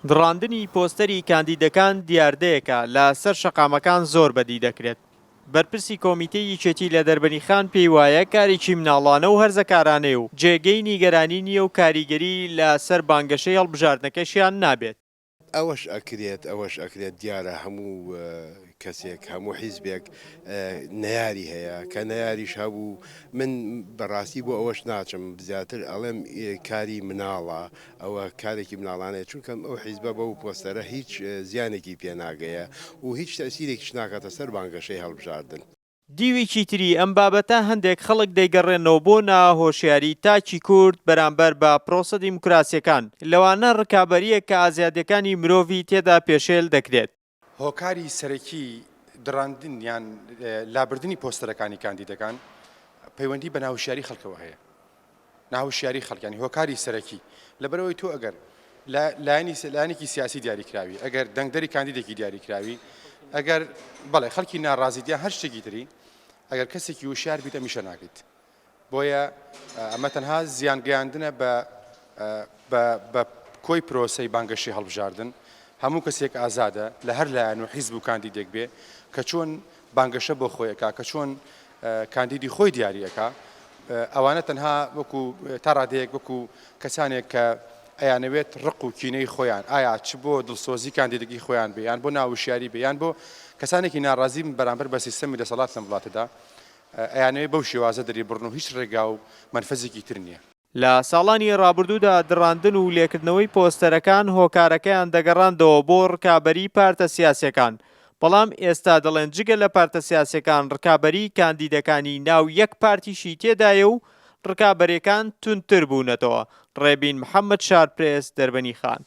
دڕاندنی پۆستەری کاندیدەکان دیاردەیەکە لە سەر شەقامەکان زۆر بەدی دەکرێت. بەرپرسی کۆمیتەی یەکێتی لە دەربەنیخان پێی وایە کارێکی مناڵانە و هەرزەکارانەیە و جێگەی نیگەرانی نییە و کاریگەری لە سەر بانگەشەی هەڵبژاردنەکەشیان نابێت. ئەوەش ئەکرێت دیارە هەموو کەسێک هەموو حیزبێک نەیاری هەیە کە نەیاریش هەبوو. من بەڕاستی بۆ ئەوەش ناچم زیاتر ئەڵێم کاری مناڵە، ئەوە کارێکی مناڵانەیە، چونکەم ئەو حیزبە بەو پۆستەرە هیچ زیانێکی پێناگەیە و هیچ تەسیرێکیش ناکاتە سەر بانگەشەی هەڵبژاردن. دیوێکی تری ئەم بابەتە هەندێک خەڵک دەیگەڕێنەوە بۆ ناهۆشیاری تاکی کورد بەرامبەر بە پرۆسە دیموکراسیەکان لەوانە ڕکابەریە کە ئازادیەکانی مرۆڤی تێدا پێشێل دەکرێت. هۆکاری سەرەکی دڕاندن یان لابردنی پۆستەرەکانی کاندیدەکان پەیوەندی بە ناوشیاری خەڵکەوە هەیە. ناوشیاری خەڵکانی هۆکاری سەرەکی لەبەرەوەی تۆ ئەگەر لایەنێکی سیاسی دیاریکراوی، ئەگەر دەنگدەری کاندیدێکی دیاریکراوی، ئەگەر بەڵێ خەڵکی ناڕازیدیان هەر شتێکی تری، ئەگەر کەسێکی وشار بیت ئەمیشە ناکەیت. بۆیە ئەمە تەنها زیانگەیاندنە بە کۆی پرۆسەی بانگەشەی هەڵبژاردن. هەموو کەسێک ئازادە لە هەر لایەن و حیزب و کاندیدێک بێ کە چۆن بانگەشە بۆ خۆیەکە، کە چۆن کاندیدی خۆی دیاریەکە. ئەوانە تەنها وەکو تا ڕادەیەک وەکو کەسانێک کە ئەیانەوێت ڕق و کینەی خۆیان ئایا چ بۆ دڵسۆزی کاندیدێکی خۆیان بێ یان بۆ ناوشیاری بێ یان بۆ کەسانێکی ناڕازی بەرامبەر بە سیستەمی دەسەڵات لەم وڵاتەدا ئەیانەوێت بەو شێوازە دەری بڕن و هیچ ڕێگا و منفەزێکی تر نییە. لە ساڵانی ڕابردوودا دڕاندن و لێکردنەوەی پۆستەرەکان هۆکارەکەیان دەگەڕاندەوە بۆ ڕکابەری پارتە سیاسیەکان، بەڵام ئێستا دەڵێن جگە لە پارتە سیاسیەکان ڕکابەری کاندیدەکانی ناو یەک پارتیشی تێدایە و ڕکابەریەکان تونتر بوونەتەوە. ڕێبین محەممەد شارپرێس، دەربەنیخان.